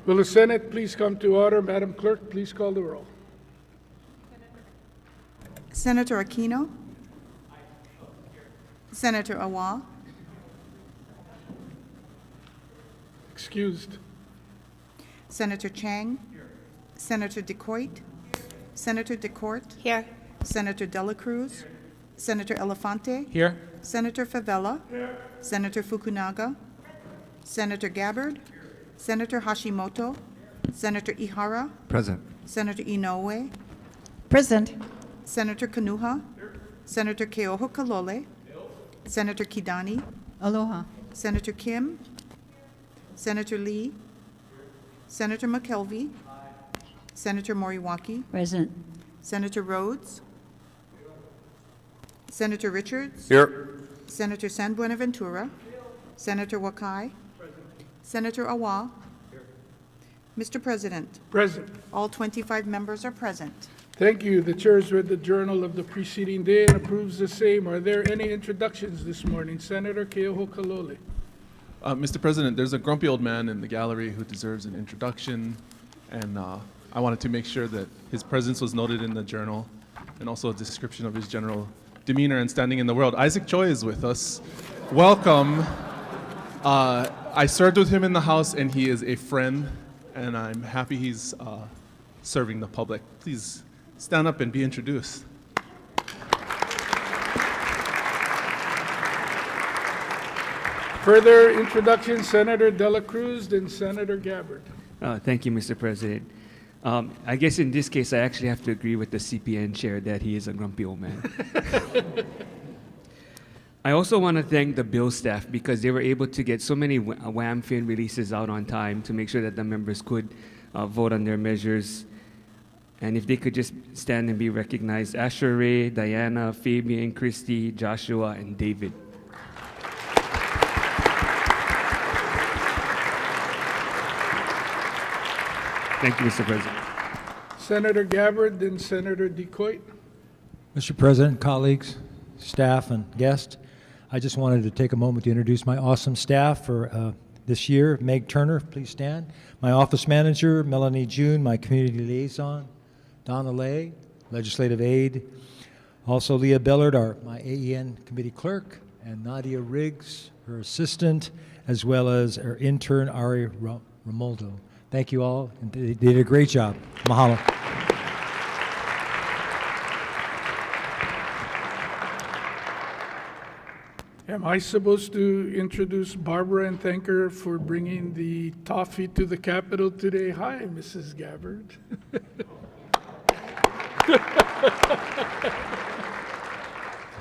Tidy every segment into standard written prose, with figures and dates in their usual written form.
Will the Senate please come to order? Madam Clerk, please call the roll. Senator Aquino? Senator Awal? Excused. Senator Chang? Senator DeCoit? Senator DeCourt? Here. Senator Dela Cruz? Senator Elefante? Here. Senator Favela? Senator Fukunaga? Senator Gabbard? Senator Hashimoto? Senator Ihara? Present. Senator Inoue? Present. Senator Kanuha? Senator Keoho Kalole? Senator Kidani? Aloha. Senator Kim? Senator Lee? Senator McKelvey? Senator Moriwaki? Present. Senator Rhodes? Senator Richards? Here. Senator San Buenaventura? Senator Wakai? Senator Awa? Mr. President, Present. all 25 members are present. Thank you. The chair has read the journal of the preceding day and approves the same. Are there any introductions this morning? Senator Keoho Kalole. Mr. President, there's a grumpy old man in the gallery who deserves an introduction, and I wanted to make sure that his presence was noted in the journal, and also a description of his general demeanor and standing in the world. Isaac Choi is with us. Welcome. I served with him in the House, and he is a friend, and I'm happy he's serving the public. Please stand up and be introduced. Further introduction, Senator Dela Cruz, then Senator Gabbard. Thank you, Mr. President. I guess in this case, I actually have to agree with the CPN chair that he is a grumpy old man. I also want to thank the Bill staff because they were able to get so many WAM fin releases out on time to make sure that the members could vote on their measures. And if they could just stand and be recognized, Asher Ray, Diana, Fabian, Christy, Joshua, and David. Thank you, Mr. President. Senator Gabbard, then Senator DeCoit. Mr. President, colleagues, staff, and guests, I just wanted to take a moment to introduce my awesome staff for this year. Meg Turner, please stand. My office manager, Melanie June, my community liaison, Donna Lay, legislative aide. Also Leah Bellard, my AEN committee clerk, and Nadia Riggs, her assistant, as well as our intern, Ari Romoldo. Thank you all, and they did a great job. Mahalo. Am I supposed to introduce Barbara and thank her for bringing the toffee to the Capitol today? Hi, Mrs. Gabbard.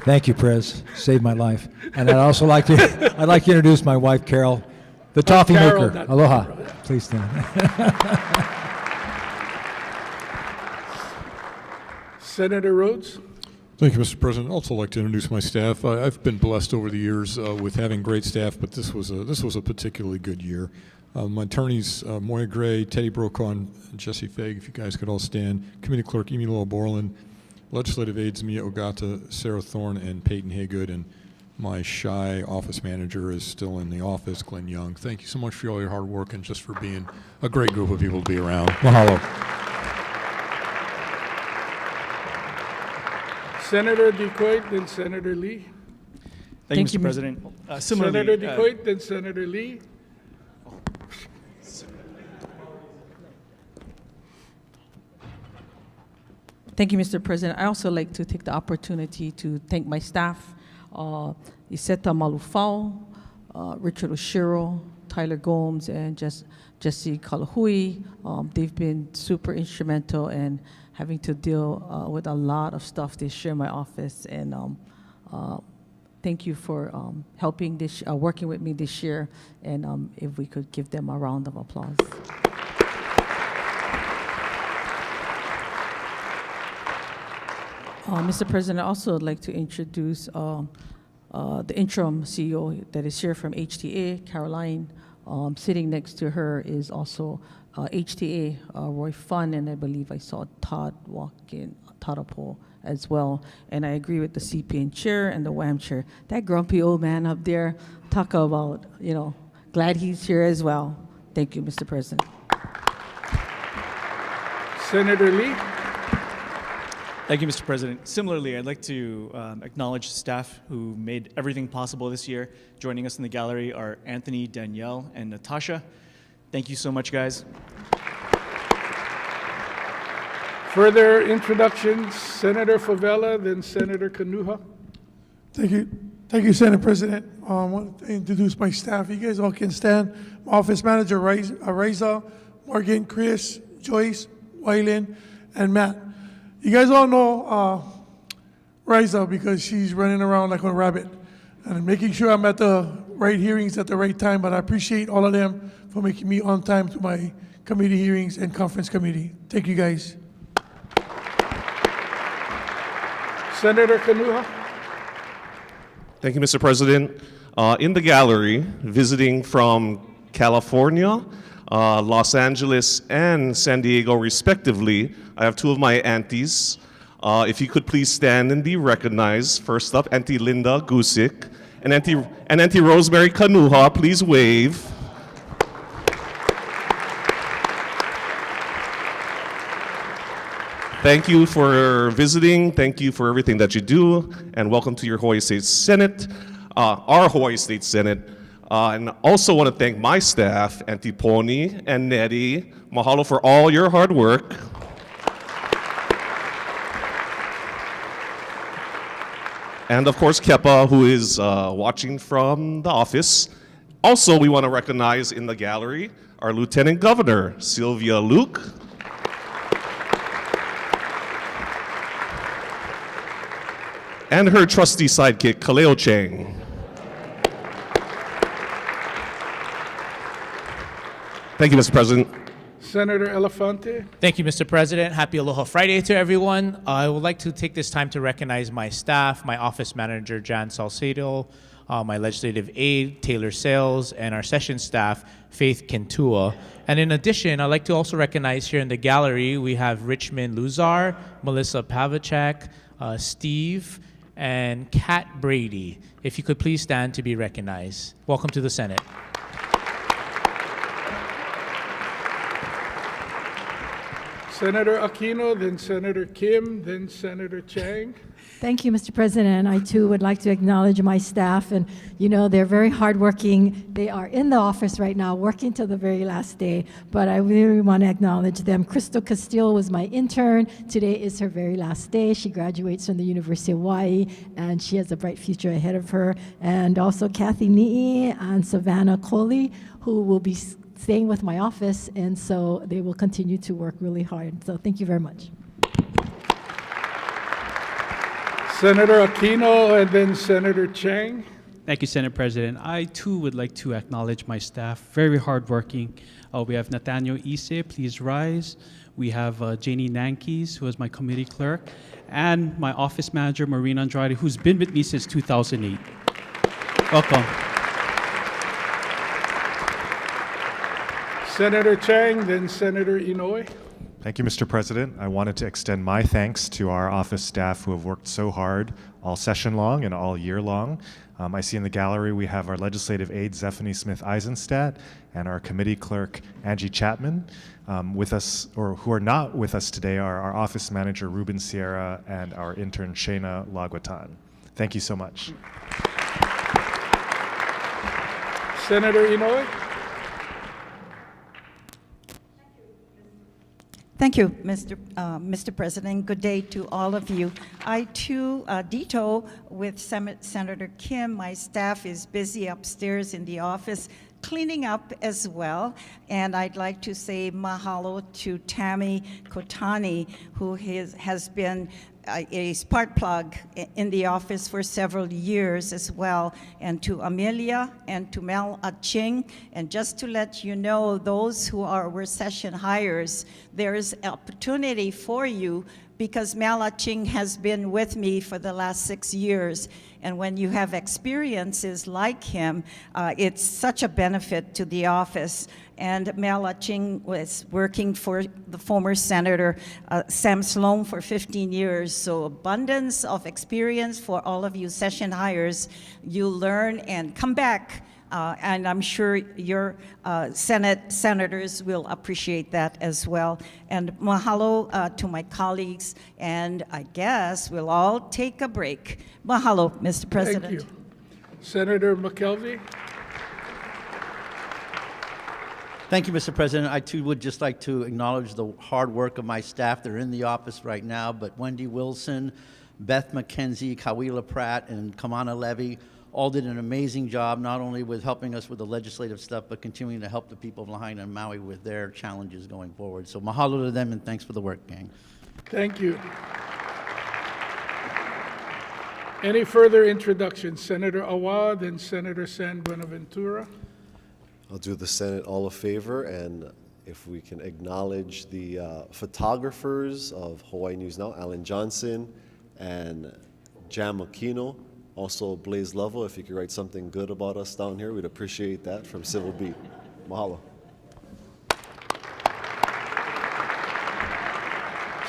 Thank you, Prez. Saved my life. And I'd also like to introduce my wife, Carol, the toffee Carol, maker. Aloha. Please stand. Senator Rhodes. Thank you, Mr. President. I'd also like to introduce my staff. I've been blessed over the years with having great staff, but this was a particularly good year. My attorneys, Moya Gray, Teddy Brokaw, and Jesse Faig, if you guys could all stand. Committee Clerk Emilio Borland, Legislative Aides Mia Ogata, Sarah Thorne, and Peyton Haygood, and my shy office manager is still in the office, Glenn Young. Thank you so much for all your hard work and just for being a great group of people to be around. Mahalo. Senator DeCoit, then Senator Lee. Thank you, Mr. President. Senator DeCoit, then Senator Lee. Thank you, Mr. President. I also like to take the opportunity to thank my staff, Iseta Malufao, Richard Oshiro, Tyler Gomes, and Jesse Kalahui. They've been super instrumental in having to deal with a lot of stuff this year in my office, and thank you for helping this, working with me this year, and if we could give them a round of applause. Mr. President, I also would like to introduce the interim CEO that is here from HTA, Caroline. Sitting next to her is also HTA, Roy Fun, and I believe I saw Todd walk in, Tadapo as well. And I agree with the CPN chair and the WAM chair. That grumpy old man up there, talk about, glad he's here as well. Thank you, Mr. President. Senator Lee. Thank you, Mr. President. Similarly, I'd like to acknowledge staff who made everything possible this year. Joining us in the gallery are Anthony, Danielle, and Natasha. Thank you so much, guys. Further introductions, Senator Favela, then Senator Kanuha. Thank you. Thank you, Senate President. I want to introduce my staff. You guys all can stand. My office manager, Raiza, Morgan, Chris, Joyce, Waylon, and Matt. You guys all know Raiza because she's running around like a rabbit and making sure I'm at the right hearings at the right time, but I appreciate all of them for making me on time to my committee hearings and conference committee. Thank you, guys. Senator Kanuha. Thank you, Mr. President. In the gallery, visiting from California, Los Angeles, and San Diego, respectively, I have two of my aunties. If you could please stand and be recognized. First up, Auntie Linda Gusick and Auntie Rosemary Kanuha, please wave. Thank you for visiting. Thank you for everything that you do, and welcome to your Hawaii State Senate, our Hawaii State Senate. And also want to thank my staff, Auntie Pony and Nettie. Mahalo for all your hard work. And of course, Kepa, who is watching from the office. Also, we want to recognize in the gallery our Lieutenant Governor, Sylvia Luke. And her trusty sidekick, Kaleo Chang. Thank you, Mr. President. Senator Elefante. Thank you, Mr. President. Happy Aloha Friday to everyone. I would like to take this time to recognize my staff, my office manager, Jan Salcedo, my legislative aide, Taylor Sales, and our session staff, Faith Kentua. And in addition, I'd like to also recognize here in the gallery, we have Richmond Luzar, Melissa Pavachak, Steve, and Kat Brady. If you could please stand to be recognized. Welcome to the Senate. Senator Aquino, then Senator Kim, then Senator Chang. Thank you, Mr. President. I too would like to acknowledge my staff, and you know they're very hardworking. They are in the office right now, working till the very last day. But I really want to acknowledge them. Crystal Castillo was my intern. Today is her very last day. She graduates from the University of Hawaii, and she has a bright future ahead of her. And also Kathy Ni'i and Savannah Coley, who will be staying with my office, and so they will continue to work really hard. So thank you very much. Senator Aquino, and then Senator Chang. Thank you, Senate President. I too would like to acknowledge my staff, very hardworking. We have Nathaniel Ise, please rise. We have Janie Nankes, who is my committee clerk, and my office manager, Marina Andrade, who's been with me since 2008. Welcome. Senator Chang, then Senator Inouye. Thank you, Mr. President. I wanted to extend my thanks to our office staff who have worked so hard all session long and all year long. I see in the gallery we have our legislative aide, Zephanie Smith-Eisenstadt, and our committee clerk, Angie Chapman. With us, or who are not with us today, are our office manager, Ruben Sierra, and our intern, Shayna Laguatan. Thank you so much. Senator Inouye. Thank you, Mr. President. Good day to all of you. I too ditto with Senator Kim. My staff is busy upstairs in the office cleaning up as well. And I'd like to say mahalo to Tammy Kotani, who has been a spark plug in the office for several years as well, and to Amelia and to Mel Aching. And just to let you know, those who were session hires, there is opportunity for you because Mel Aching has been with me for the last 6 years. And when you have experiences like him, it's such a benefit to the office. And Mel Aching was working for the former Senator Sam Sloan for 15 years. So abundance of experience for all of you session hires. You learn and come back And I'm sure your senators will appreciate that as well. And mahalo to my colleagues, and I guess we'll all take a break. Mahalo, Mr. President. Thank you. Senator McKelvey. Thank you, Mr. President. I too would just like to acknowledge the hard work of my staff. They're in the office right now, but Wendy Wilson, Beth McKenzie, Kawila Pratt, and Kamana Levy all did an amazing job, not only with helping us with the legislative stuff, but continuing to help the people of Lahaina and Maui with their challenges going forward. So mahalo to them, and thanks for the work, gang. Thank you. Any further introductions? Senator Awa, then Senator San Buenaventura. I'll do the Senate all a favor, and if we can acknowledge the photographers of Hawaii News Now, Alan Johnson and Jam Aquino, also Blaze Lovell. If you could write something good about us down here, we'd appreciate that from Civil Beat. Mahalo.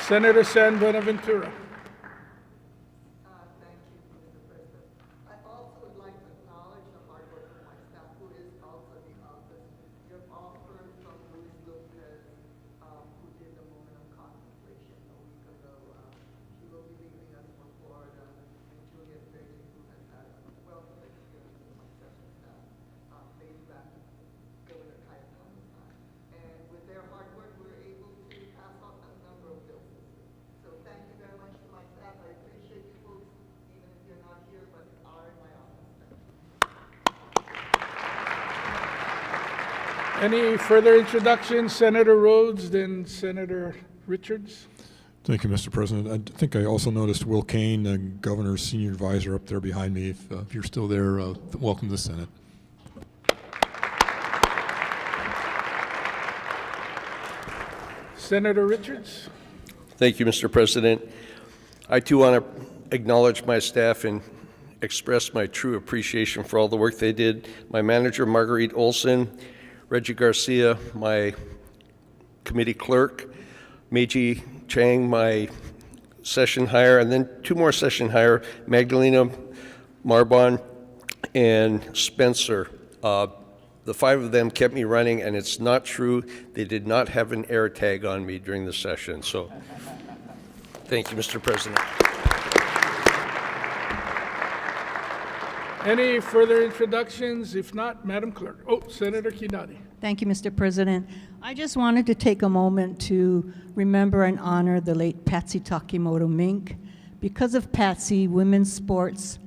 Senator San Buenaventura. Any further introductions? Senator Rhodes, then Senator Richards. Thank you, Mr. President. I think I also noticed Will Kane, the governor's senior advisor, up there behind me. If you're still there, welcome to the Senate. Senator Richards. Thank you, Mr. President. I too want to acknowledge my staff and express my true appreciation for all the work they did. My manager, Marguerite Olson, Reggie Garcia, my committee clerk, Meiji Chang, my session hire, and then two more session hire, Magdalena Marbon and Spencer. The five of them kept me running, and it's not true. They did not have an air tag on me during the session. So thank you, Mr. President. Any further introductions? If not, Madam Clerk. Oh, Senator Kinadi. Thank you, Mr. President. I just wanted to take a moment to remember and honor the late Patsy Takimoto Mink. Because of Patsy, women's sports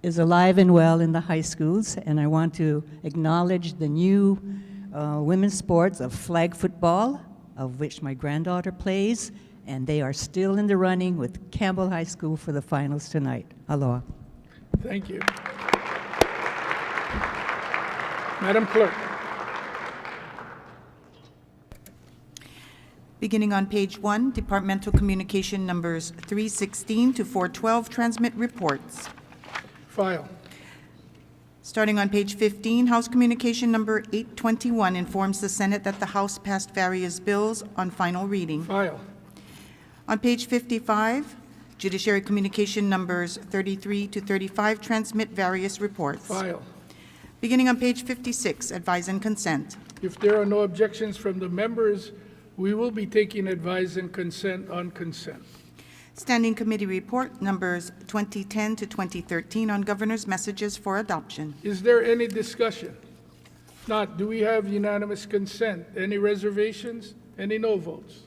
is alive and well in the high schools, and I want to acknowledge the new women's sports of flag football, of which my granddaughter plays, and they are still in the running with Campbell High School for the finals tonight. Aloha. Thank you. Madam Clerk. Beginning on page 1, Departmental Communication numbers 316 to 412, transmit reports. File. Starting on page 15, House Communication number 821 informs the Senate that the House passed various bills on final reading. File. On page 55, Judiciary Communication numbers 33 to 35 transmit various reports. File. Beginning on page 56, advise and consent. If there are no objections from the members, we will be taking advice and consent on consent. Standing Committee Report numbers 2010 to 2013 on Governor's messages for adoption. Is there any discussion? If not, do we have unanimous consent? Any reservations? Any no votes?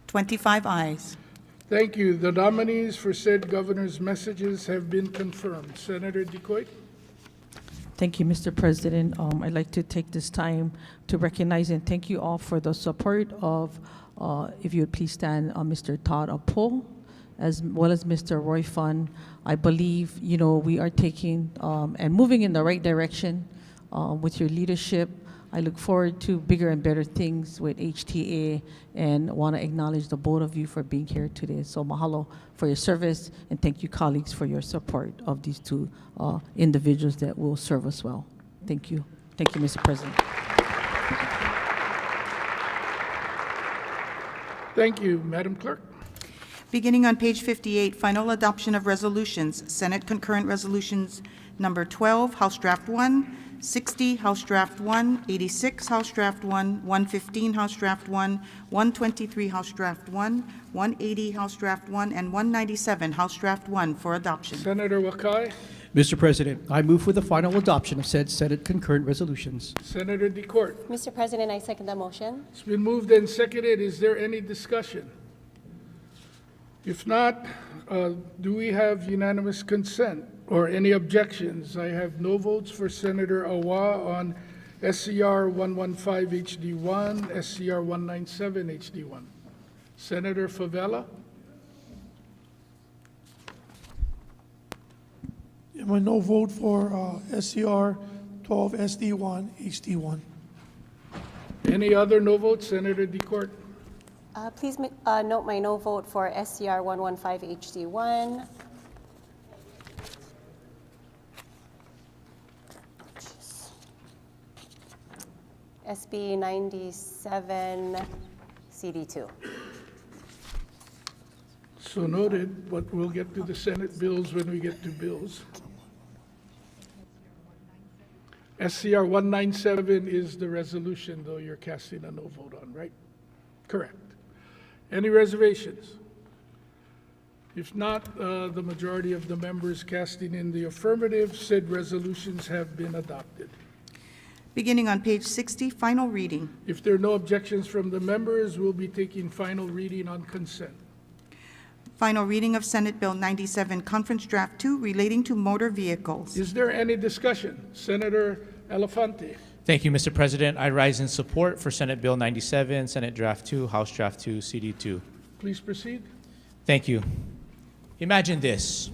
25 ayes. Thank you. The nominees for said governor's messages have been confirmed. Senator DeCoite. Thank you, Mr. President. I'd like to take this time to recognize and thank you all for the support of, if you would please stand, Mr. Todd Apo, as well as Mr. Roy Fun. I believe, we are taking and moving in the right direction with your leadership. I look forward to bigger and better things with HTA and want to acknowledge the both of you for being here today. So mahalo for your service, and thank you, colleagues, for your support of these two individuals that will serve us well. Thank you. Thank you, Mr. President. Thank you, Madam Clerk. Beginning on page 58, final adoption of resolutions. Senate Concurrent Resolutions Number 12, House Draft 1, 60, House Draft 1, 86, House Draft 1, 115, House Draft 1, 123, House Draft 1, 180, House Draft 1, and 197, House Draft 1 for adoption. Senator Wakai, Mr. President, I move for the final adoption of said Senate concurrent resolutions. Senator DeCourt. Mr. President, I second the motion. It's been moved and seconded. Is there any discussion? If not, do we have unanimous consent or any objections? I have no votes for Senator Awa on SCR 115 HD1, SCR 197 HD1. Senator Favela? And my no vote for SCR 12 SD1 HD1. Any other no votes? Senator DeCourt? Please note my no vote for SCR 115 HD1. SB 97 CD2. So noted, but we'll get to the Senate bills when we get to bills. SCR 197 is the resolution, though you're casting a no vote on, right? Correct. Any reservations? If not, the majority of the members casting in the affirmative, said resolutions have been adopted. Beginning on page 60, final reading. If there are no objections from the members, we'll be taking final reading on consent. Final reading of Senate Bill 97, Conference Draft 2, relating to motor vehicles. Is there any discussion? Senator Elefante. Thank you, Mr. President. I rise in support for Senate Bill 97, Senate Draft 2, House Draft 2, CD2. Please proceed. Thank you. Imagine this.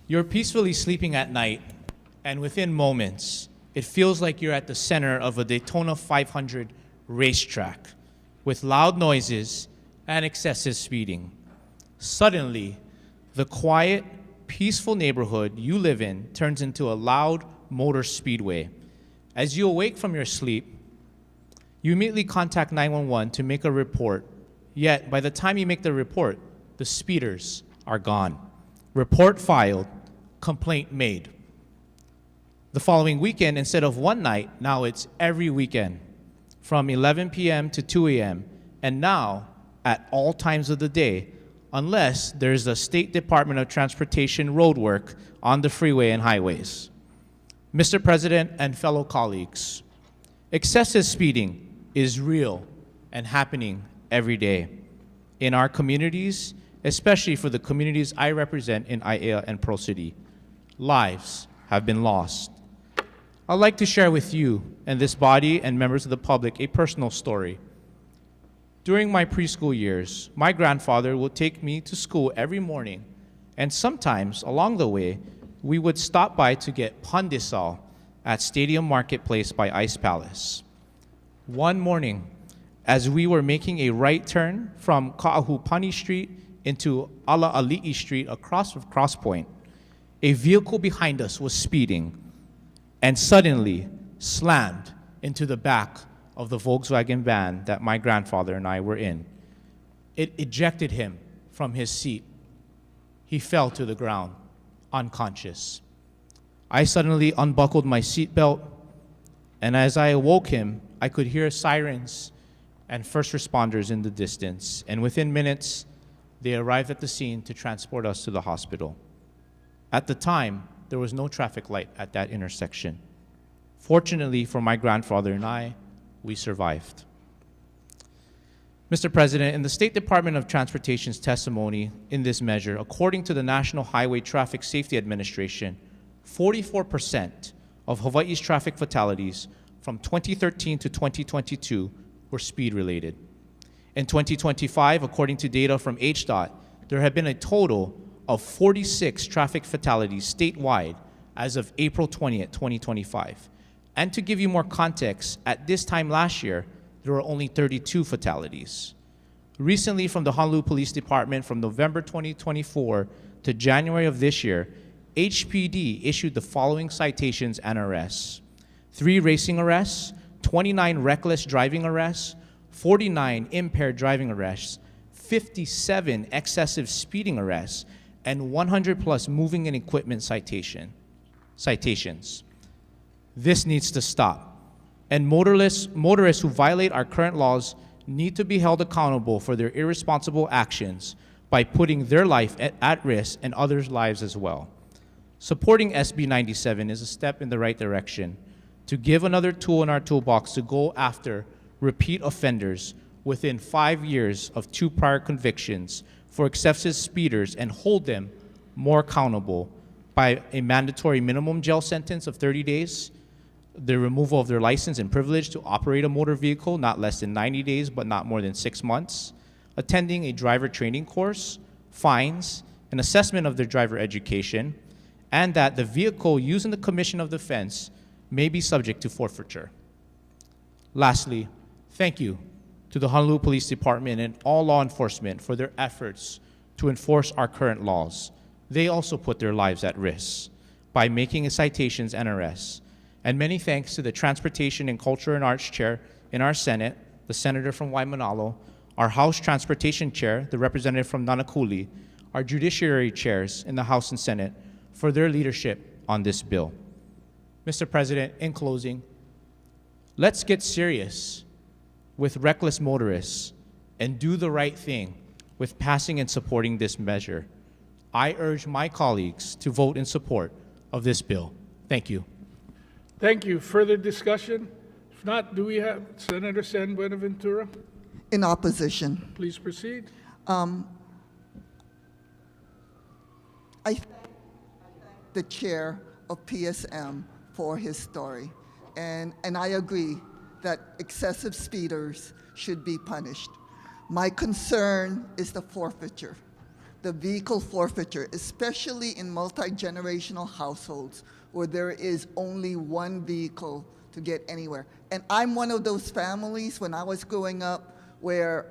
You're peacefully sleeping at night, and within moments, it feels like you're at the center of a Daytona 500 racetrack with loud noises and excessive speeding. Suddenly, the quiet, peaceful neighborhood you live in turns into a loud motor speedway. As you awake from your sleep, you immediately contact 911 to make a report. Yet, by the time you make the report, the speeders are gone. Report filed, complaint made. The following weekend, instead of one night, now it's every weekend from 11 p.m. to 2 a.m., and now at all times of the day, unless there's a State Department of Transportation road work on the freeway and highways. Mr. President and fellow colleagues, excessive speeding is real and happening every day in our communities, especially for the communities I represent in Aiea and Pearl City. Lives have been lost. I'd like to share with you and this body and members of the public a personal story. During my preschool years, my grandfather would take me to school every morning, and sometimes along the way, we would stop by to get pandesal at Stadium Marketplace by Ice Palace. One morning, as we were making a right turn from Ka'ahupani Street into Ala Ali'i Street across from Cross Point, a vehicle behind us was speeding and suddenly slammed into the back of the Volkswagen van that my grandfather and I were in. It ejected him from his seat. He fell to the ground, unconscious. I suddenly unbuckled my seatbelt, and as I awoke him, I could hear sirens and first responders in the distance, and within minutes, they arrived at the scene to transport us to the hospital. At the time, there was no traffic light at that intersection. Fortunately for my grandfather and I, we survived. Mr. President, in the State Department of Transportation's testimony in this measure, according to the National Highway Traffic Safety Administration, 44% of Hawaii's traffic fatalities from 2013 to 2022 were speed-related. In 2025, according to data from HDOT, there have been a total of 46 traffic fatalities statewide as of April 20th, 2025. And to give you more context, at this time last year, there were only 32 fatalities. Recently, from the Honolulu Police Department, from November 2024 to January of this year, HPD issued the following citations and arrests: 3 racing arrests, 29 reckless driving arrests, 49 impaired driving arrests, 57 excessive speeding arrests, and 100 plus moving and equipment citations. This needs to stop. And motorists who violate our current laws need to be held accountable for their irresponsible actions by putting their life at risk and others' lives as well. Supporting SB 97 is a step in the right direction to give another tool in our toolbox to go after repeat offenders within 5 years of 2 prior convictions for excessive speeders and hold them more accountable by a mandatory minimum jail sentence of 30 days, the removal of their license and privilege to operate a motor vehicle not less than 90 days but not more than 6 months, attending a driver training course, fines, an assessment of their driver education, and that the vehicle used in the commission of the offense may be subject to forfeiture. Lastly, thank you to the Honolulu Police Department and all law enforcement for their efforts to enforce our current laws. They also put their lives at risk by making citations and arrests. And many thanks to the Transportation and Culture and Arts Chair in our Senate, the Senator from Waimanalo, our House Transportation Chair, the representative from Nanakuli, our Judiciary Chairs in the House and Senate for their leadership on this bill. Mr. President, in closing, let's get serious with reckless motorists and do the right thing with passing and supporting this measure. I urge my colleagues to vote in support of this bill. Thank you. Thank you. Further discussion? If not, do we have Senator San Buenaventura? In opposition. Please proceed. I thank the chair of PSM for his story, and I agree that excessive speeders should be punished. My concern is the forfeiture, the vehicle forfeiture, especially in multi-generational households where there is only one vehicle to get anywhere. And I'm one of those families when I was growing up where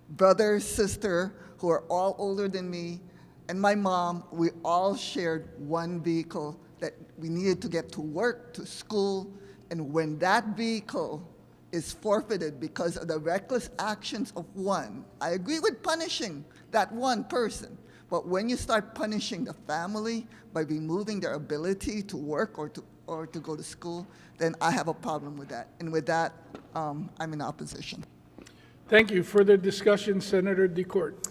brother, sister, who are all older than me, and my mom, we all shared one vehicle that we needed to get to work, to school, and when that vehicle is forfeited because of the reckless actions of one, I agree with punishing that one person, but when you start punishing the family by removing their ability to work or to go to school, then I have a problem with that. And with that, I'm in opposition. Thank you. Further discussion, Senator DeCourt.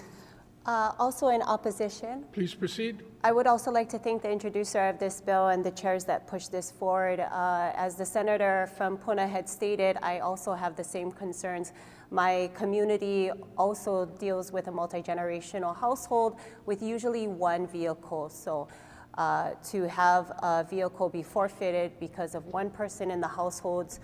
Also in opposition. Please proceed. I would also like to thank the introducer of this bill and the chairs that pushed this forward. As the senator from Puna had stated, I also have the same concerns. My community also deals with a multi-generational household with usually one vehicle. So to have a vehicle be forfeited because of one person in the household's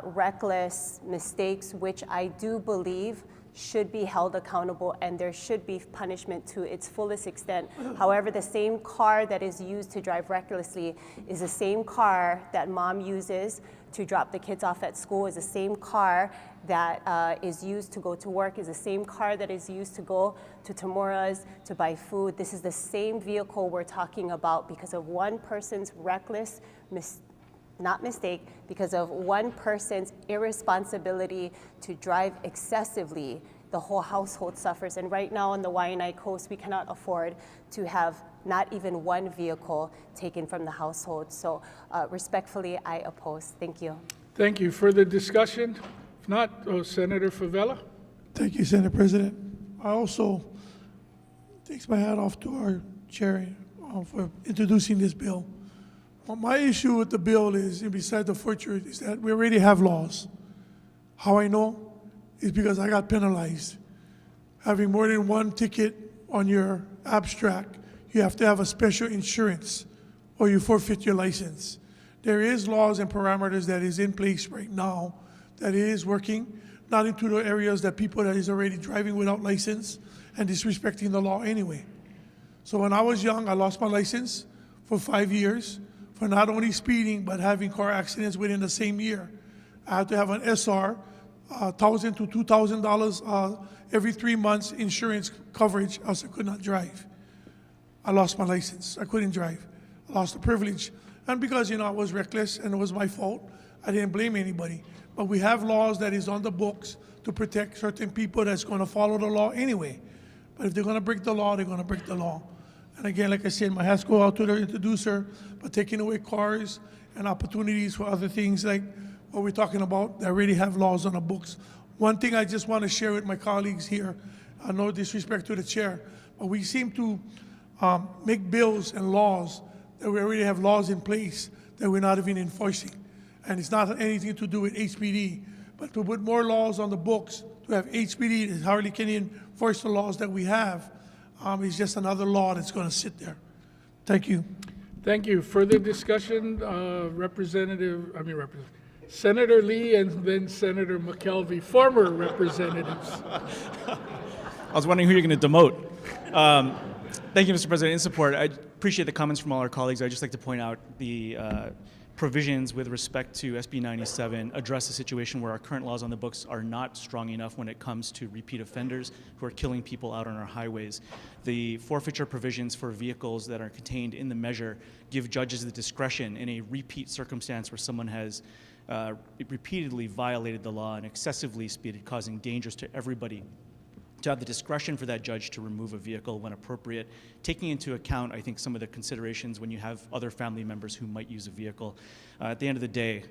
reckless mistakes, which I do believe should be held accountable and there should be punishment to its fullest extent. However, the same car that is used to drive recklessly is the same car that mom uses to drop the kids off at school, is the same car that is used to go to work, is the same car that is used to go to Tamura's to buy food. This is the same vehicle we're talking about because of one person's reckless because of one person's irresponsibility to drive excessively, the whole household suffers. And right now on the Waianae Coast, we cannot afford to have not even one vehicle taken from the household. So respectfully, I oppose. Thank you. Thank you. Further discussion? If not, Senator Favela. Thank you, Senate President. I also take my hat off to our chair for introducing this bill. My issue with the bill is, and besides the forfeiture, is that we already have laws. How I know is because I got penalized. Having more than one ticket on your abstract, you have to have a special insurance or you forfeit your license. There is laws and parameters that is in place right now that is working, not into the areas that people that is already driving without license and disrespecting the law anyway. So when I was young, I lost my license for 5 years for not only speeding, but having car accidents within the same year. I had to have an SR, $1,000 to $2,000 every 3 months insurance coverage, else I could not drive. I lost my license. I couldn't drive. I lost the privilege. And because, I was reckless and it was my fault, I didn't blame anybody. But we have laws that is on the books to protect certain people that's going to follow the law anyway. But if they're going to break the law, they're going to break the law. And again, like I said, my hats go out to the introducer by taking away cars and opportunities for other things like what we're talking about that already have laws on the books. One thing I just want to share with my colleagues here, no disrespect to the chair, but we seem to make bills and laws that we already have laws in place that we're not even enforcing. And it's not anything to do with HPD, but to put more laws on the books, to have HPD that hardly can enforce the laws that we have, is just another law that's going to sit there. Thank you. Thank you. Further discussion, Senator Lee and then Senator McKelvey, former representatives. I was wondering who you're going to demote. Thank you, Mr. President. In support, I appreciate the comments from all our colleagues. I'd just like to point out the provisions with respect to SB 97 address a situation where our current laws on the books are not strong enough when it comes to repeat offenders who are killing people out on our highways. The forfeiture provisions for vehicles that are contained in the measure give judges the discretion in a repeat circumstance where someone has repeatedly violated the law and excessively speeded, causing dangers to everybody, to have the discretion for that judge to remove a vehicle when appropriate, taking into account, I think, some of the considerations when you have other family members who might use a vehicle. At the end of the day,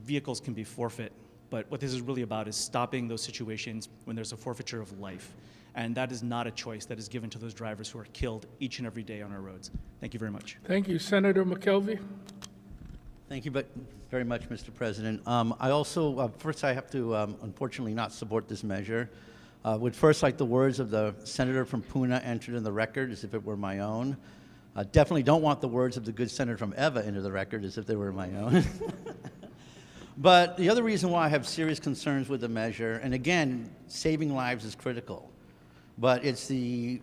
vehicles can be forfeit, but what this is really about is stopping those situations when there's a forfeiture of life. And that is not a choice that is given to those drivers who are killed each and every day on our roads. Thank you very much. Thank you. Senator McKelvey. Thank you very much, Mr. President. I also, first I have to unfortunately not support this measure. Would first like the words of the senator from Puna entered in the record as if it were my own. Definitely don't want the words of the good senator from Eva into the record as if they were my own. But the other reason why I have serious concerns with the measure, and again, saving lives is critical, but it's the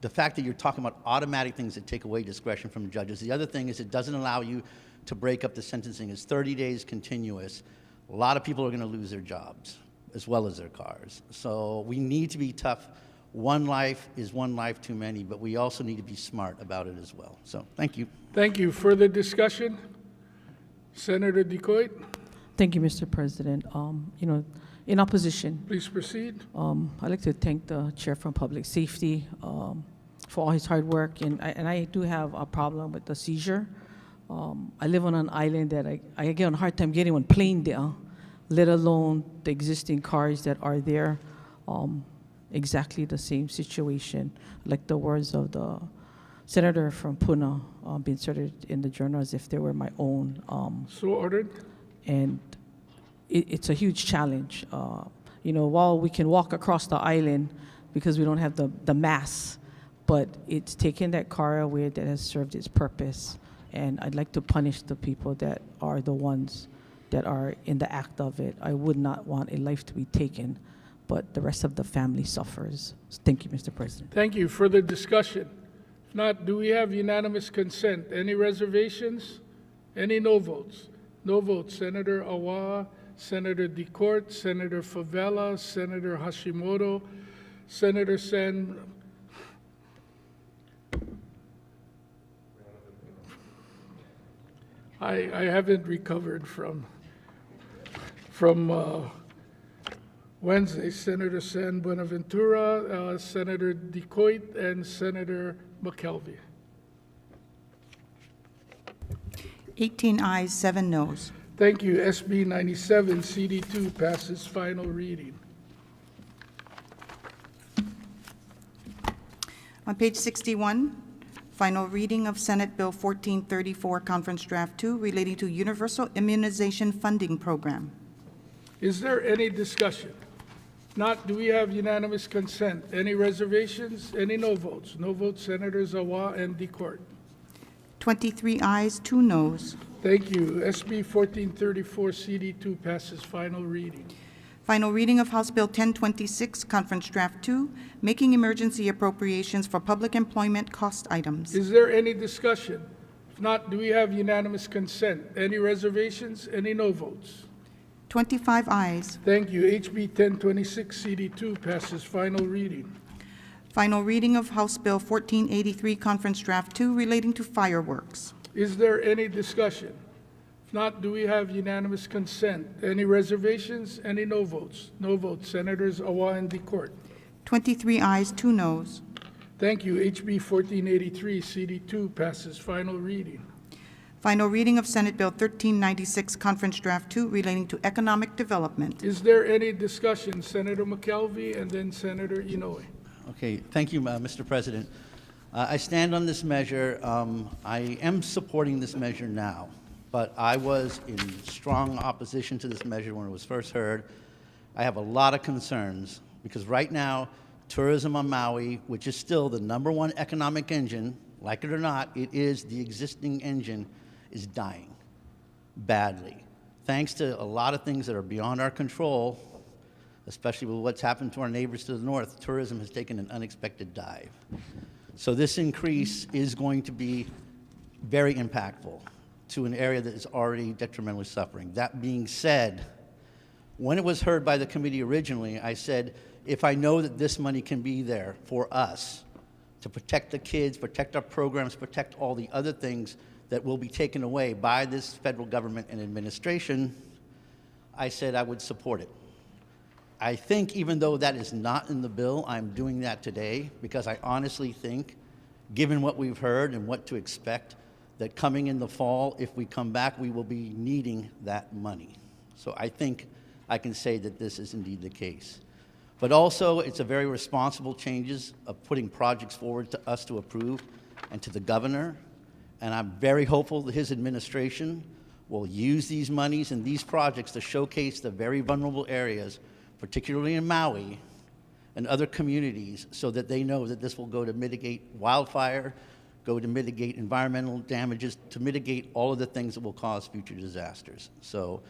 fact that you're talking about automatic things that take away discretion from judges. The other thing is it doesn't allow you to break up the sentencing. It's 30 days continuous. A lot of people are going to lose their jobs as well as their cars. So we need to be tough. One life is one life too many, but we also need to be smart about it as well. So thank you. Thank you. Further discussion? Senator Decoit. Thank you, Mr. President. In opposition, please proceed. I'd like to thank the Chair from Public Safety for all his hard work, and I do have a problem with the seizure. I live on an island that I get a hard time getting on plane there, let alone the existing cars that are there. Exactly the same situation, like the words of the senator from Puna being inserted in the journal as if they were my own. So ordered. And it's a huge challenge. While we can walk across the island because we don't have the mass, but it's taken that car away that has served its purpose. And I'd like to punish the people that are the ones that are in the act of it. I would not want a life to be taken, but the rest of the family suffers. Thank you, Mr. President. Thank you. Further discussion? If not, do we have unanimous consent? Any reservations? Any no votes? No votes. Senator Awa, Senator DeCourt, Senator Favela, Senator Hashimoto, Senator Sen. I haven't recovered from Wednesday. Senator San Buenaventura, Senator DeCoit, and Senator McKelvey. 18 ayes, 7 noes. Thank you. SB 97, CD2 passes final reading. On page 61, final reading of Senate Bill 1434, Conference Draft 2, relating to Universal Immunization Funding Program. Is there any discussion? Not, do we have unanimous consent? Any reservations? Any no votes? No votes, Senators Awa and DeCourt. 23 ayes, 2 noes. Thank you. SB 1434, CD2 passes final reading. Final reading of House Bill 1026, Conference Draft 2, making emergency appropriations for public employment cost items. Is there any discussion? If not, do we have unanimous consent? Any reservations? Any no votes? 25 ayes. Thank you. HB 1026, CD2 passes final reading. Final reading of House Bill 1483, Conference Draft 2, relating to fireworks. Is there any discussion? If not, do we have unanimous consent? Any reservations? Any no votes? No votes. Senators Awa and DeCourt. 23 ayes, 2 noes. Thank you. HB 1483, CD2 passes final reading. Final reading of Senate Bill 1396, Conference Draft 2, relating to economic development. Is there any discussion? Senator McKelvey and then Senator Inoue. Okay, thank you, Mr. President. I stand on this measure. I am supporting this measure now, but I was in strong opposition to this measure when it was first heard. I have a lot of concerns because right now, tourism on Maui, which is still the #1 economic engine, like it or not, it is the existing engine, is dying badly. Thanks to a lot of things that are beyond our control, especially with what's happened to our neighbors to the north, tourism has taken an unexpected dive. So this increase is going to be very impactful to an area that is already detrimentally suffering. That being said, when it was heard by the committee originally, I said, if I know that this money can be there for us to protect the kids, protect our programs, protect all the other things that will be taken away by this federal government and administration, I said I would support it. I think even though that is not in the bill, I'm doing that today because I honestly think, given what we've heard and what to expect, that coming in the fall, if we come back, we will be needing that money. So I think I can say that this is indeed the case. But also, it's a very responsible changes of putting projects forward to us to approve and to the governor. And I'm very hopeful that his administration will use these monies and these projects to showcase the very vulnerable areas, particularly in Maui and other communities, so that they know that this will go to mitigate wildfire, go to mitigate environmental damages, to mitigate all of the things that will cause future disasters. So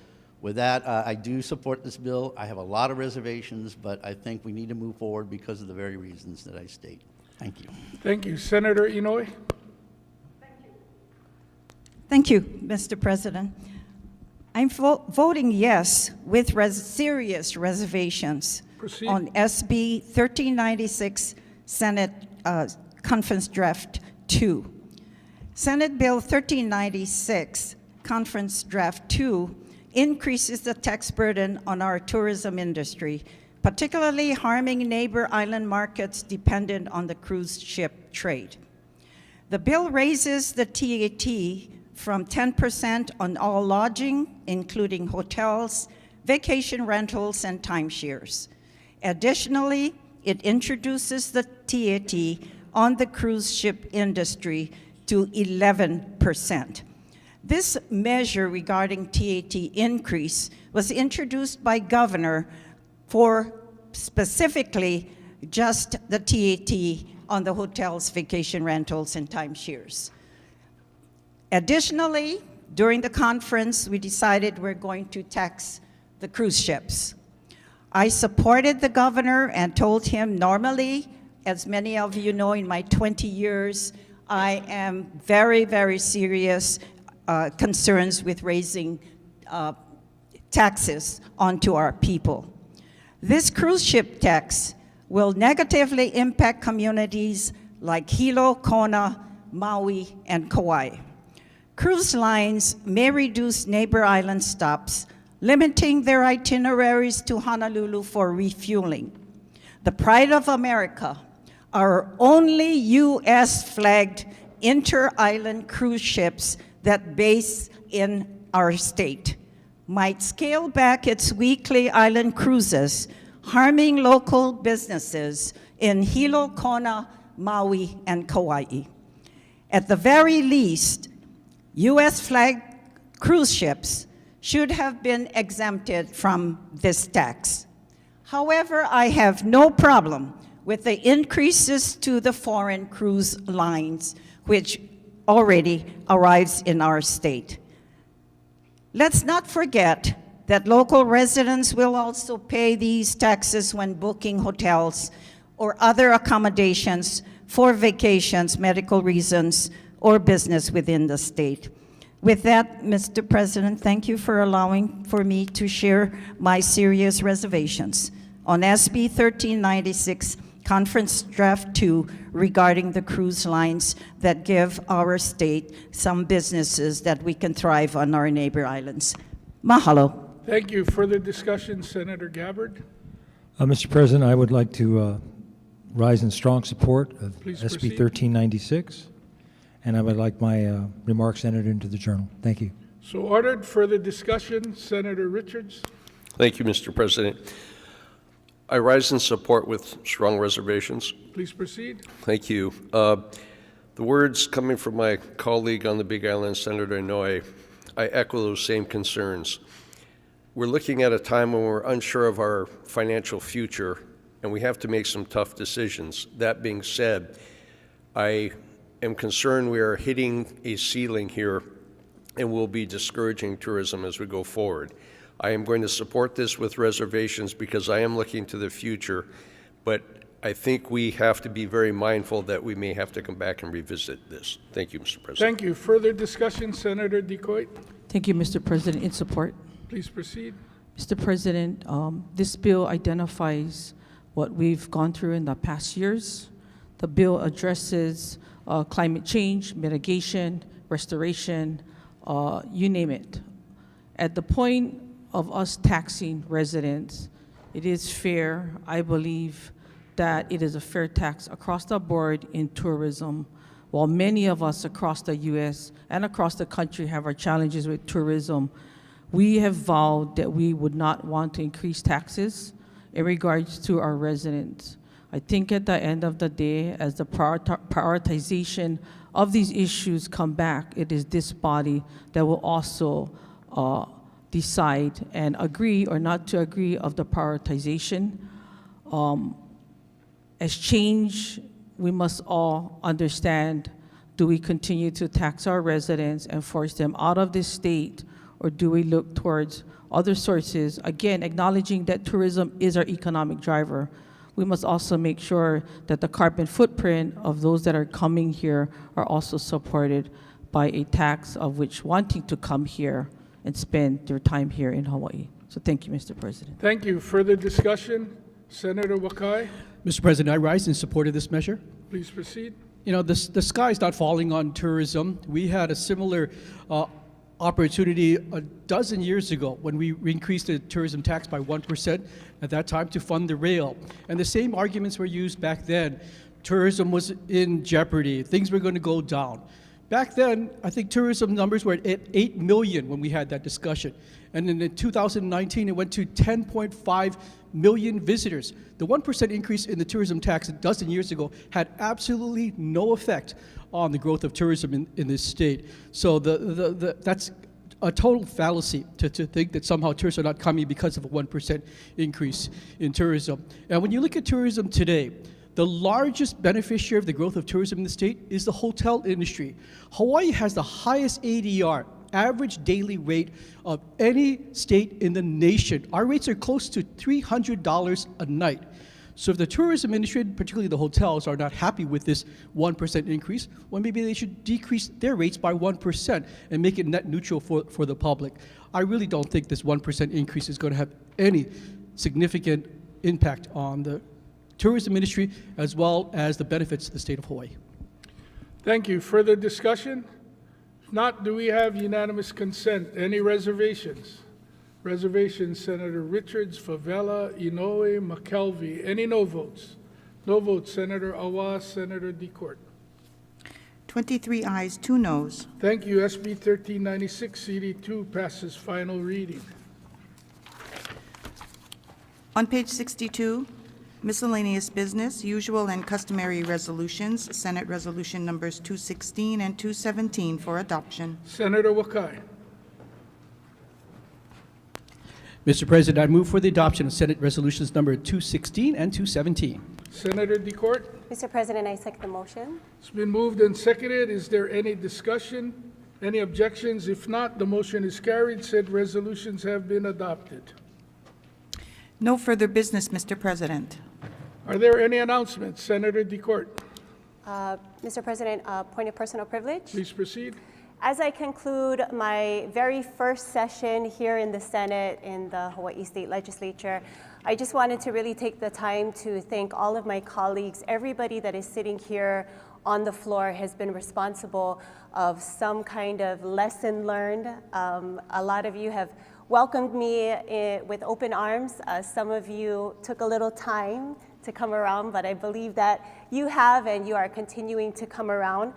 with that, I do support this bill. I have a lot of reservations, but I think we need to move forward because of the very reasons that I state. Thank you. Thank you. Senator Inoue. Thank you, Mr. President. I'm voting yes with serious reservations Proceed. on SB 1396, Senate Conference Draft 2. Senate Bill 1396, Conference Draft 2, increases the tax burden on our tourism industry, particularly harming neighbor island markets dependent on the cruise ship trade. The bill raises the TAT from 10% on all lodging, including hotels, vacation rentals, and timeshares. Additionally, it introduces the TAT on the cruise ship industry to 11%. This measure regarding TAT increase was introduced by Governor for specifically just the TAT on the hotels, vacation rentals, and timeshares. Additionally, during the conference, we decided we're going to tax the cruise ships. I supported the governor and told him normally, as many of you know, in my 20 years, I am very, very serious concerns with raising taxes onto our people. This cruise ship tax will negatively impact communities like Hilo, Kona, Maui, and Kauai. Cruise lines may reduce neighbor island stops, limiting their itineraries to Honolulu for refueling. The Pride of America, our only U.S.-flagged inter-island cruise ships that base in our state, might scale back its weekly island cruises, harming local businesses in Hilo, Kona, Maui, and Kauai. At the very least, U.S.-flagged cruise ships should have been exempted from this tax. However, I have no problem with the increases to the foreign cruise lines, which already arrives in our state. Let's not forget that local residents will also pay these taxes when booking hotels or other accommodations for vacations, medical reasons, or business within the state. With that, Mr. President, thank you for allowing for me to share my serious reservations on SB 1396, Conference Draft 2 regarding the cruise lines that give our state some businesses that we can thrive on our neighbor islands. Mahalo. Thank you. Further discussion, Senator Gabbard? Mr. President, I would like to rise in strong support of Please SB proceed. 1396, and I would like my remarks entered into the journal. Thank you. So ordered. Further discussion, Senator Richards? Thank you, Mr. President. I rise in support with strong reservations. Please proceed. Thank you. The words coming from my colleague on the Big Island, Senator Inouye, I echo those same concerns. We're looking at a time when we're unsure of our financial future, and we have to make some tough decisions. That being said, I am concerned we are hitting a ceiling here and will be discouraging tourism as we go forward. I am going to support this with reservations because I am looking to the future, but I think we have to be very mindful that we may have to come back and revisit this. Thank you, Mr. President. Thank you. Further discussion, Senator Decoit? Thank you, Mr. President. In support. Please proceed. Mr. President, this bill identifies what we've gone through in the past years. The bill addresses climate change, mitigation, restoration, you name it. At the point of us taxing residents, it is fair, I believe, that it is a fair tax across the board in tourism. While many of us across the U.S. and across the country have our challenges with tourism, we have vowed that we would not want to increase taxes in regards to our residents. I think at the end of the day, as the prioritization of these issues come back, it is this body that will also decide and agree or not to agree of the prioritization. As change, we must all understand, do we continue to tax our residents and force them out of this state, or do we look towards other sources? Again, acknowledging that tourism is our economic driver, we must also make sure that the carbon footprint of those that are coming here are also supported by a tax of which wanting to come here and spend their time here in Hawaii. So thank you, Mr. President. Thank you. Further discussion, Senator Wakai? Mr. President, I rise in support of this measure. Please proceed. You know, the sky's not falling on tourism. We had a similar opportunity a dozen years ago when we increased the tourism tax by 1% at that time to fund the rail. And the same arguments were used back then. Tourism was in jeopardy. Things were going to go down. Back then, I think tourism numbers were at 8 million when we had that discussion. And then in 2019, it went to 10.5 million visitors. The 1% increase in the tourism tax a dozen years ago had absolutely no effect on the growth of tourism in this state. So that's a total fallacy to think that somehow tourists are not coming because of a 1% increase in tourism. And when you look at tourism today, the largest beneficiary of the growth of tourism in the state is the hotel industry. Hawaii has the highest ADR, average daily rate, of any state in the nation. Our rates are close to $300 a night. So if the tourism industry, particularly the hotels, are not happy with this 1% increase, well, maybe they should decrease their rates by 1% and make it net neutral for the public. I really don't think this 1% increase is going to have any significant impact on the tourism industry as well as the benefits to the state of Hawaii. Thank you. Further discussion? If not, do we have unanimous consent? Any reservations? Reservations, Senator Richards, Favela, Inouye, McKelvey. Any no votes? No votes, Senator Awa, Senator DeCourt. 23 ayes, 2 noes. Thank you. SB 1396, CD2 passes final reading. On page 62, miscellaneous business, usual and customary resolutions, Senate Resolution numbers 216 and 217 for adoption. Senator Wakai. Mr. President, I move for the adoption of Senate Resolutions number 216 and 217. Senator DeCourt. Mr. President, I second the motion. It's been moved and seconded. Is there any discussion? Any objections? If not, the motion is carried. Said resolutions have been adopted. No further business, Mr. President. Are there any announcements? Senator DeCourt. Mr. President, point of personal privilege. Please proceed. As I conclude my very first session here in the Senate in the Hawaii State Legislature, I just wanted to really take the time to thank all of my colleagues. Everybody that is sitting here on the floor has been responsible of some kind of lesson learned. A lot of you have welcomed me with open arms. Some of you took a little time to come around, but I believe that you have and you are continuing to come around.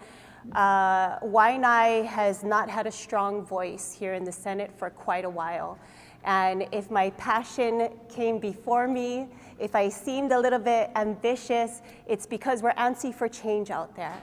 Waianae has not had a strong voice here in the Senate for quite a while. And if my passion came before me, if I seemed a little bit ambitious, it's because we're antsy for change out there.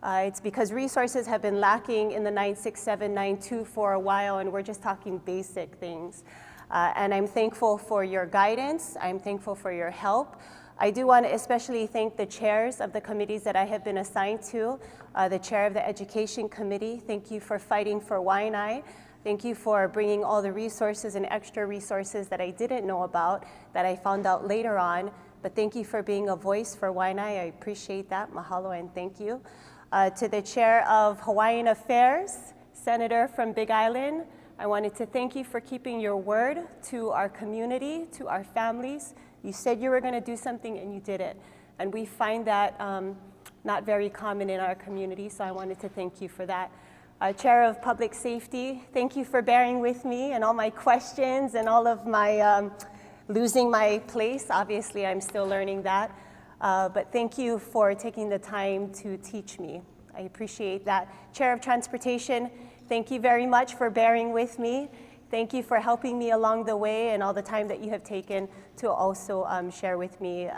It's because resources have been lacking in the 96792 for a while, and we're just talking basic things. And I'm thankful for your guidance. I'm thankful for your help. I do want to especially thank the chairs of the committees that I have been assigned to. The chair of the Education Committee, thank you for fighting for Waianae. Thank you for bringing all the resources and extra resources that I didn't know about, that I found out later on. But thank you for being a voice for Waianae. I appreciate that. Mahalo and thank you. To the chair of Hawaiian Affairs, Senator from Big Island, I wanted to thank you for keeping your word to our community, to our families. You said you were going to do something and you did it. And we find that not very common in our community, so I wanted to thank you for that. Chair of Public Safety, thank you for bearing with me and all my questions and all of my losing my place. Obviously, I'm still learning that. But thank you for taking the time to teach me. I appreciate that. Chair of Transportation, thank you very much for bearing with me. Thank you for helping me along the way and all the time that you have taken to also share with me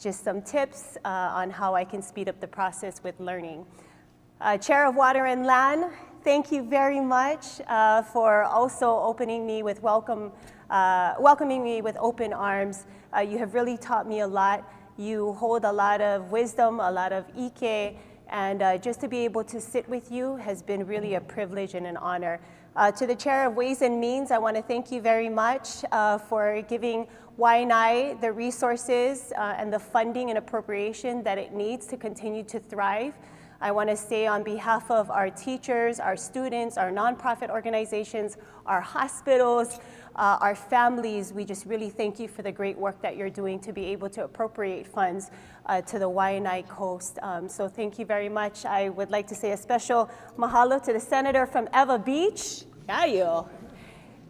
just some tips on how I can speed up the process with learning. Chair of Water and Land, thank you very much for also opening me with welcoming me with open arms. You have really taught me a lot. You hold a lot of wisdom, a lot of ike, and just to be able to sit with you has been really a privilege and an honor. To the Chair of Ways and Means, I want to thank you very much for giving Waianae the resources and the funding and appropriation that it needs to continue to thrive. I want to say on behalf of our teachers, our students, our nonprofit organizations, our hospitals, our families, we just really thank you for the great work that you're doing to be able to appropriate funds to the Waianae Coast. So thank you very much. I would like to say a special mahalo to the senator from Eva Beach. Yayo.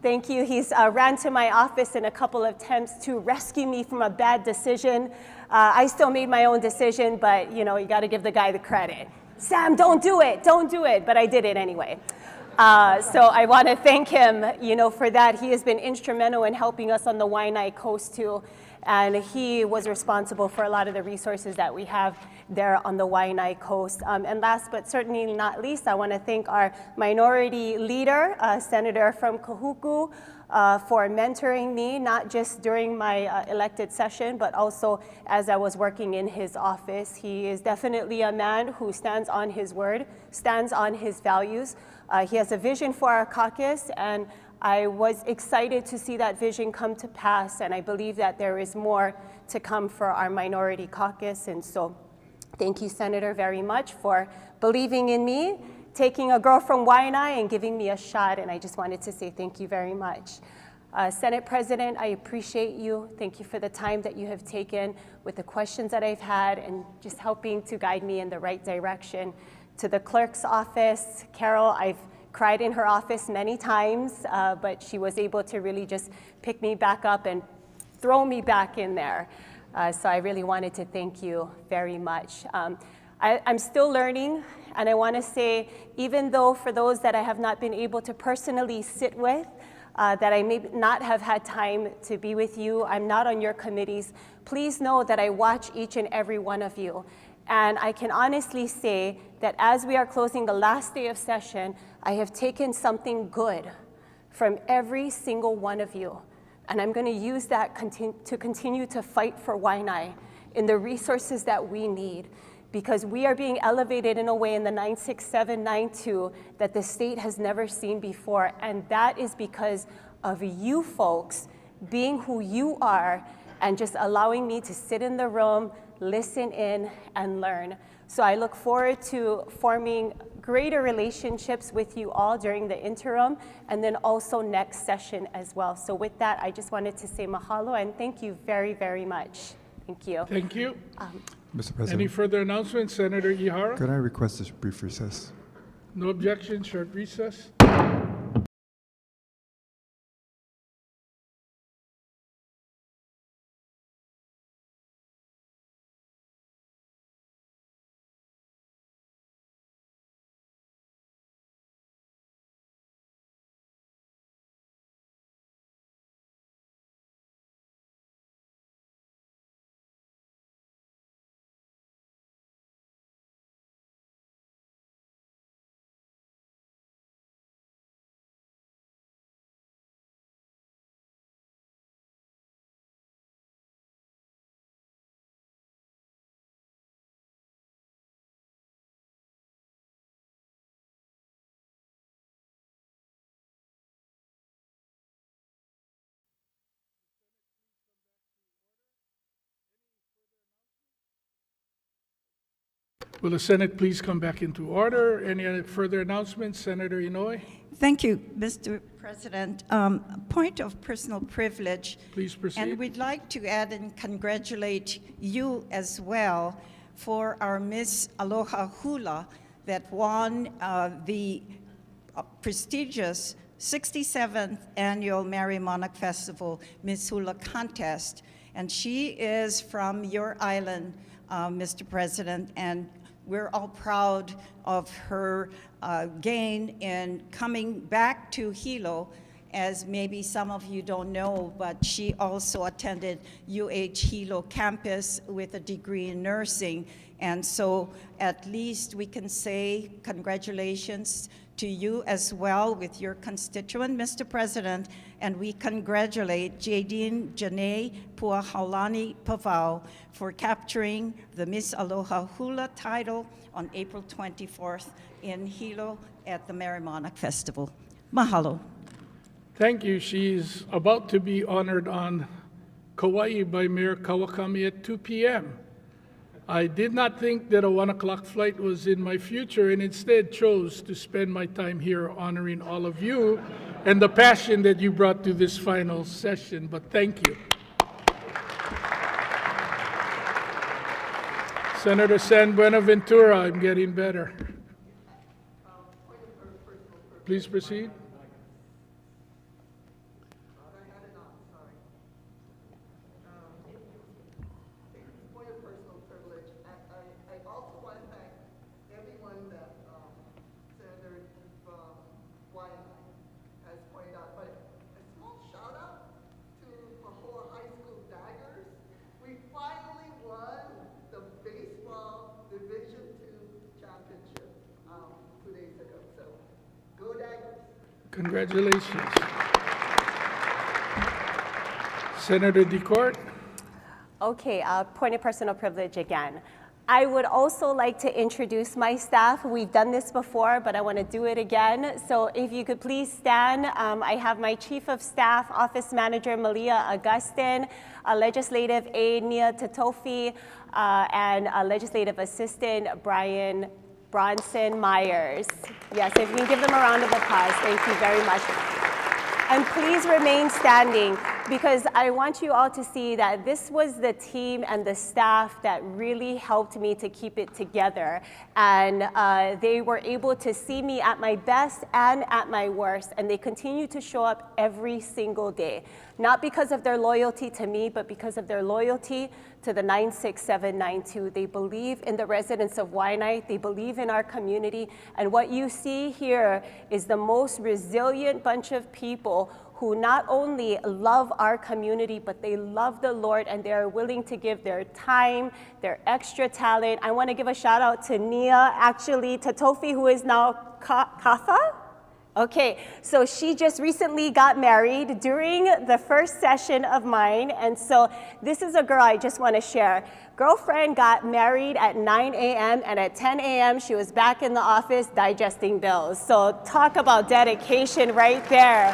Thank you. He's ran to my office in a couple of attempts to rescue me from a bad decision. I still made my own decision, but you know, you got to give the guy the credit. Sam, don't do it, but I did it anyway. So I want to thank him, you know, for that. He has been instrumental in helping us on the Waianae Coast too, and he was responsible for a lot of the resources that we have there on the Waianae Coast. And last but certainly not least, I want to thank our minority leader, Senator from Kahuku, for mentoring me, not just during my elected session, but also as I was working in his office. He is definitely a man who stands on his word, stands on his values. He has a vision for our caucus, and I was excited to see that vision come to pass, and I believe that there is more to come for our minority caucus. And so thank you, Senator, very much for believing in me, taking a girl from Waianae and giving me a shot, and I just wanted to say thank you very much. Senate President, I appreciate you. Thank you for the time that you have taken with the questions that I've had and just helping to guide me in the right direction. To the clerk's office, Carol, I've cried in her office many times, but she was able to really just pick me back up and throw me back in there. So I really wanted to thank you very much. I'm still learning, and I want to say, even though for those that I have not been able to personally sit with, that I may not have had time to be with you, I'm not on your committees, please know that I watch each and every one of you. And I can honestly say that as we are closing the last day of session, I have taken something good from every single one of you. And I'm going to use that to continue to fight for Waianae in the resources that we need, because we are being elevated in a way in the 96792 that the state has never seen before. And that is because of you folks being who you are and just allowing me to sit in the room, listen in, and learn. So I look forward to forming greater relationships with you all during the interim, and then also next session as well. So with that, I just wanted to say mahalo and thank you very, very much. Thank you. Thank you. Mr. President. Any further announcements? Senator Ihara? Could I request a brief recess? No objection, short recess. Will the Senate please come back into order? Any other further announcements? Senator Inouye? Thank you, Mr. President. Point of personal privilege. Please proceed. And we'd like to add and congratulate you as well for our Miss Aloha Hula that won the prestigious 67th Annual Merry Monarch Festival Miss Hula Contest. And she is from your island, Mr. President, and we're all proud of her gain in coming back to Hilo. As maybe some of you don't know, but she also attended UH Hilo campus with a degree in nursing. And so at least we can say congratulations to you as well with your constituent, Mr. President, and we congratulate Jadine Janae Puahaulani Pavao for capturing the Miss Aloha Hula title on April 24th in Hilo at the Merry Monarch Festival. Mahalo. Thank you. She's about to be honored on Kauai by Mayor Kawakami at 2 p.m. I did not think that a 1 o'clock flight was in my future and instead chose to spend my time here honoring all of you and the passion that you brought to this final session, but thank you. Senator San Buenaventura, I'm getting better. Please proceed. Congratulations. Senator DeCourt. Okay, point of personal privilege again. I would also like to introduce my staff. We've done this before, but I want to do it again. So if you could please stand. I have my Chief of Staff, Office Manager Malia Augustin, a Legislative Aide Nia Tatofi, and a Legislative Assistant Brian Bronson Myers. Yes, if you can give them a round of applause, thank you very much. And please remain standing because I want you all to see that this was the team and the staff that really helped me to keep it together. And they were able to see me at my best and at my worst, and they continue to show up every single day. Not because of their loyalty to me, but because of their loyalty to the 96792. They believe in the residents of Waianae. They believe in our community. And what you see here is the most resilient bunch of people who not only love our community, but they love the Lord and they are willing to give their time, their extra talent. I want to give a shout out to Nia, actually, Tatofi, who is now Katha. Okay, so she just recently got married during the first session of mine, and so this is a girl I just want to share. Girlfriend got married at 9 a.m., and at 10 a.m. she was back in the office digesting bills. So talk about dedication right there.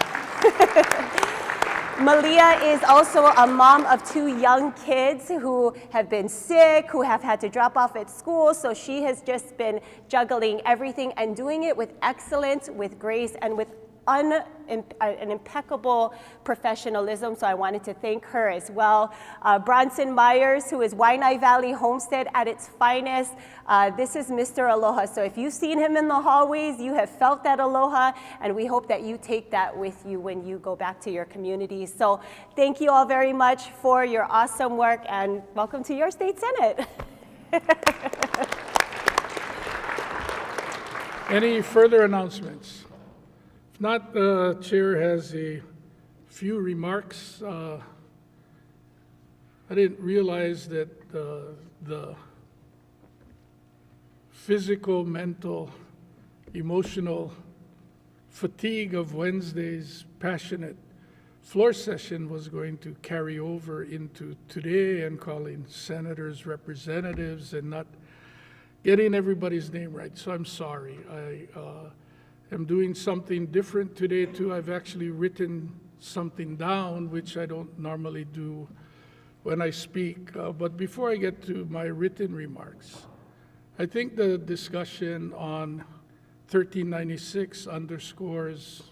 Malia is also a mom of 2 young kids who have been sick, who have had to drop off at school, so she has just been juggling everything and doing it with excellence, with grace, and with an impeccable professionalism, so I wanted to thank her as well. Bronson Myers, who is Waianae Valley Homestead at its finest. This is Mr. Aloha, so if you've seen him in the hallways, you have felt that aloha, and we hope that you take that with you when you go back to your communities. So thank you all very much for your awesome work, and welcome to your state senate. Any further announcements? If not, the chair has a few remarks. I didn't realize that the physical, mental, emotional fatigue of Wednesday's passionate floor session was going to carry over into today and calling senators representatives and not getting everybody's name right. So I'm sorry. I am doing something different today too. I've actually written something down, which I don't normally do when I speak. But before I get to my written remarks, I think the discussion on 1396 underscores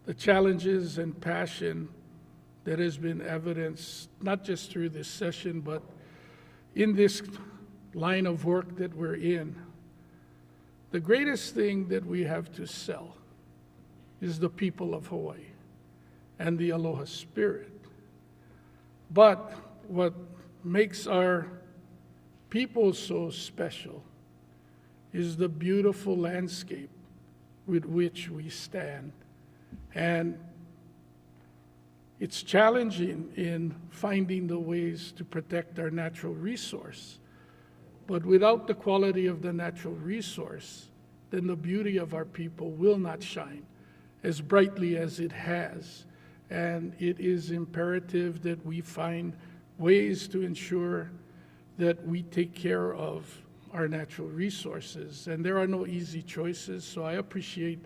the challenges and passion that has been evidenced, not just through this session, but in this line of work that we're in. The greatest thing that we have to sell is the people of Hawaii and the Aloha spirit. But what makes our people so special is the beautiful landscape with which we stand. And it's challenging in finding the ways to protect our natural resource. But without the quality of the natural resource, then the beauty of our people will not shine as brightly as it has. And it is imperative that we find ways to ensure that we take care of our natural resources. And there are no easy choices, so I appreciate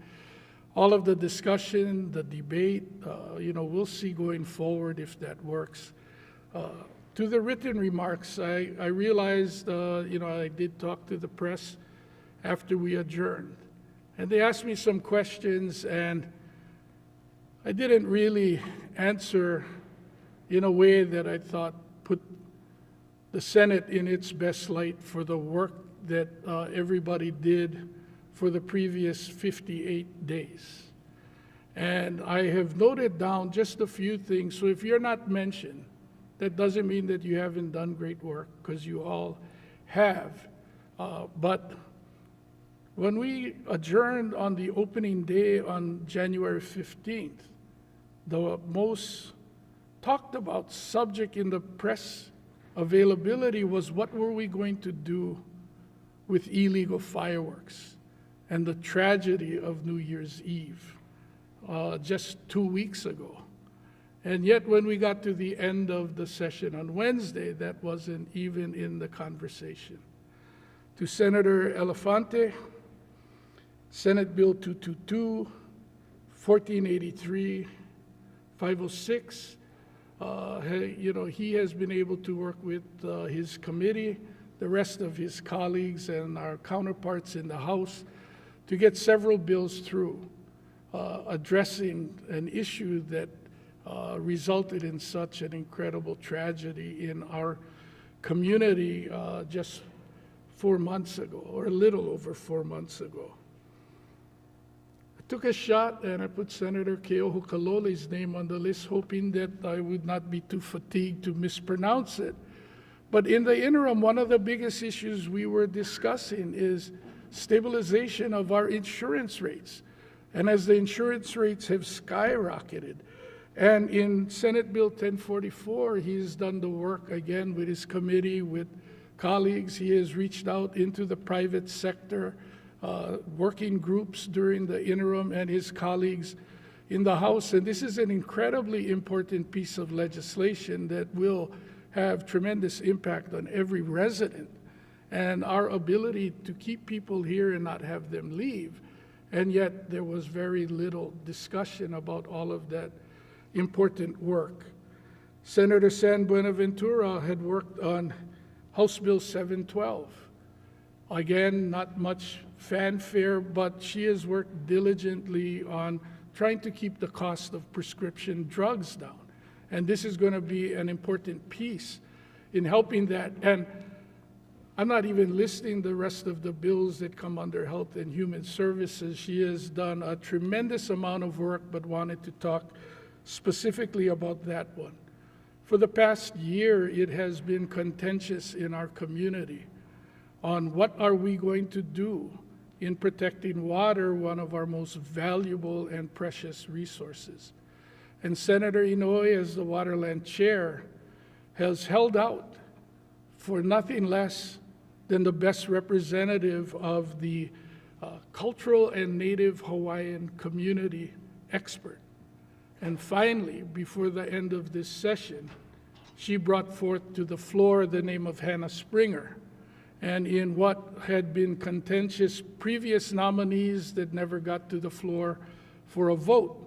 all of the discussion, the debate. We'll see going forward if that works. To the written remarks, I realized, I did talk to the press after we adjourned. And they asked me some questions, and I didn't really answer in a way that I thought put the Senate in its best light for the work that everybody did for the previous 58 days. And I have noted down just a few things, so if you're not mentioned, that doesn't mean that you haven't done great work, because you all have. But when we adjourned on the opening day on January 15th, the most talked about subject in the press availability was what were we going to do with illegal fireworks and the tragedy of New Year's Eve just 2 weeks ago. And yet when we got to the end of the session on Wednesday, that wasn't even in the conversation. To Senator Elefante, Senate Bill 222, 1483, 506, he has been able to work with his committee, the rest of his colleagues and our counterparts in the House to get several bills through addressing an issue that resulted in such an incredible tragedy in our community just 4 months ago, or a little over 4 months ago. I took a shot and I put Senator Keoho Kaloli's name on the list, hoping that I would not be too fatigued to mispronounce it. But in the interim, one of the biggest issues we were discussing is stabilization of our insurance rates. And as the insurance rates have skyrocketed, and in Senate Bill 1044, he's done the work again with his committee, with colleagues. He has reached out into the private sector, working groups during the interim, and his colleagues in the House. And this is an incredibly important piece of legislation that will have tremendous impact on every resident and our ability to keep people here and not have them leave. And yet there was very little discussion about all of that important work. Senator San Buenaventura had worked on House Bill 712. Again, not much fanfare, but she has worked diligently on trying to keep the cost of prescription drugs down. And this is going to be an important piece in helping that. And I'm not even listing the rest of the bills that come under Health and Human Services. She has done a tremendous amount of work, but wanted to talk specifically about that one. For the past year, it has been contentious in our community on what are we going to do in protecting water, one of our most valuable and precious resources. And Senator Inouye, as the Waterland Chair, has held out for nothing less than the best representative of the cultural and native Hawaiian community expert. And finally, before the end of this session, she brought forth to the floor the name of Hannah Springer. And in what had been contentious previous nominees that never got to the floor for a vote,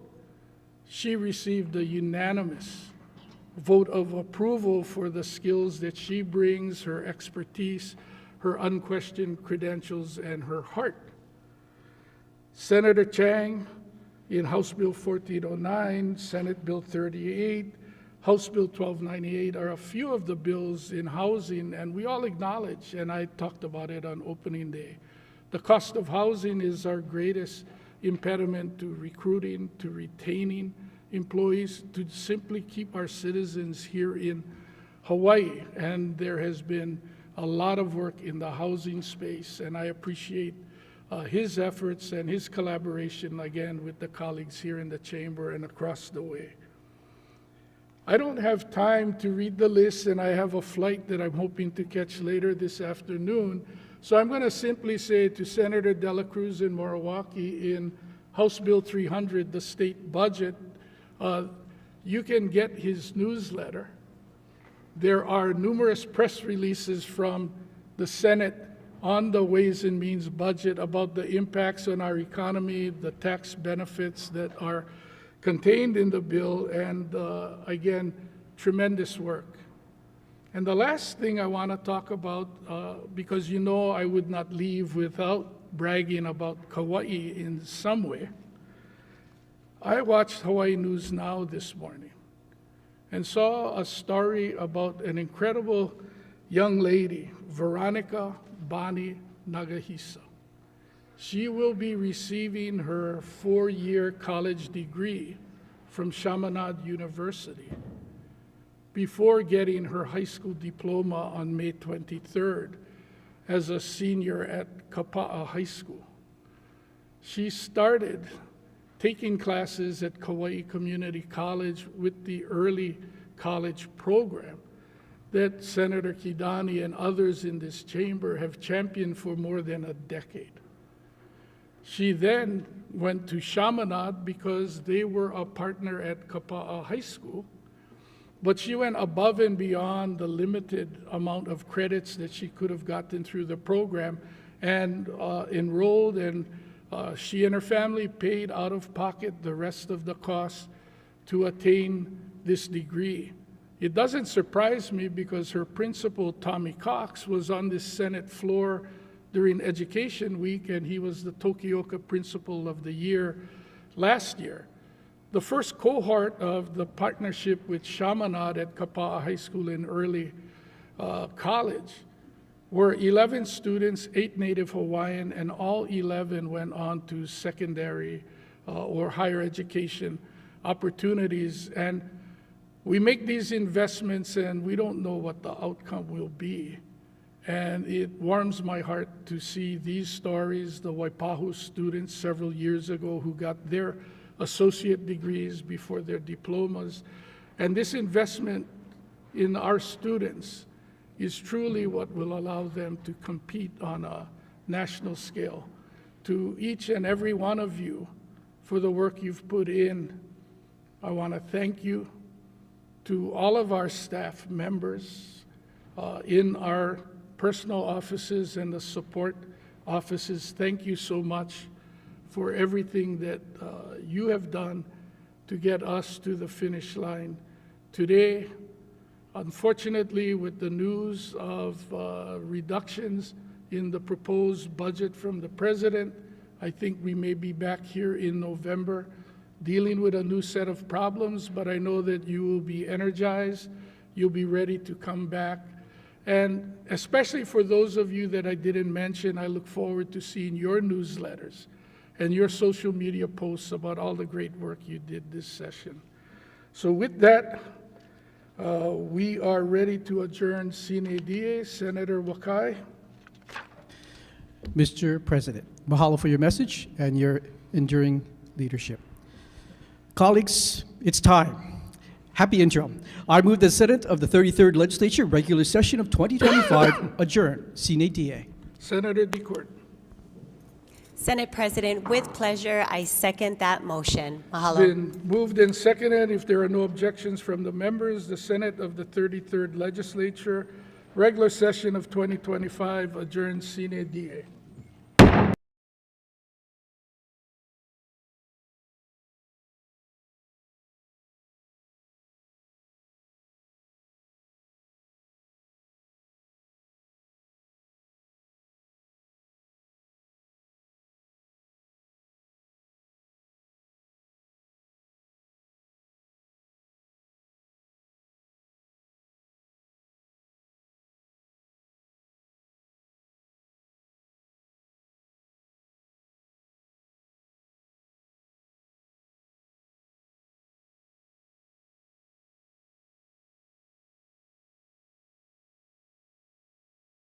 she received a unanimous vote of approval for the skills that she brings, her expertise, her unquestioned credentials, and her heart. Senator Chang, in House Bill 1409, Senate Bill 38, House Bill 1298 are a few of the bills in housing, and we all acknowledge, and I talked about it on opening day, the cost of housing is our greatest impediment to recruiting, to retaining employees, to simply keep our citizens here in Hawaii. And there has been a lot of work in the housing space, and I appreciate his efforts and his collaboration, again, with the colleagues here in the chamber and across the way. I don't have time to read the list, and I have a flight that I'm hoping to catch later this afternoon. So I'm going to simply say to Senator Dela Cruz in Moriwaki in House Bill 300, the state budget, you can get his newsletter. There are numerous press releases from the Senate on the Ways and Means budget about the impacts on our economy, the tax benefits that are contained in the bill, and again, tremendous work. And the last thing I want to talk about, because you know I would not leave without bragging about Kauai in some way. I watched Hawaii News Now this morning and saw a story about an incredible young lady, Veronica Bani Nagahisa. She will be receiving her 4-year college degree from Chaminade University before getting her high school diploma on May 23rd as a senior at Kapa'a High School. She started taking classes at Kauai Community College with the early college program that Senator Kidani and others in this chamber have championed for more than a decade. She then went to Chaminade because they were a partner at Kapa'a High School, but she went above and beyond the limited amount of credits that she could have gotten through the program and enrolled, and she and her family paid out of pocket the rest of the cost to attain this degree. It doesn't surprise me because her principal, Tommy Cox, was on this Senate floor during Education Week, and he was the Tokioka Principal of the Year last year. The first cohort of the partnership with Chaminade at Kapa'a High School in early college were 11 students, 8 Native Hawaiian, and all 11 went on to secondary or higher education opportunities. And we make these investments and we don't know what the outcome will be. And it warms my heart to see these stories, the Waipahu students several years ago who got their associate degrees before their diplomas. And this investment in our students is truly what will allow them to compete on a national scale. To each and every one of you for the work you've put in, I want to thank you. To all of our staff members in our personal offices and the support offices, thank you so much for everything that you have done to get us to the finish line today. Unfortunately, with the news of reductions in the proposed budget from the president, I think we may be back here in November dealing with a new set of problems, but I know that you will be energized, you'll be ready to come back. And especially for those of you that I didn't mention, I look forward to seeing your newsletters and your social media posts about all the great work you did this session. So with that, we are ready to adjourn sine die. Senator Wakai. Mr. President, mahalo for your message and your enduring leadership. Colleagues, it's time. Happy interim. I move the Senate of the 33rd Legislature regular session of 2025 adjourn. Sine die. Senator DeCourt. Senate President, with pleasure, I second that motion. Mahalo. Been moved and seconded. If there are no objections from the members, the Senate of the 33rd Legislature regular session of 2025 adjourned sine die.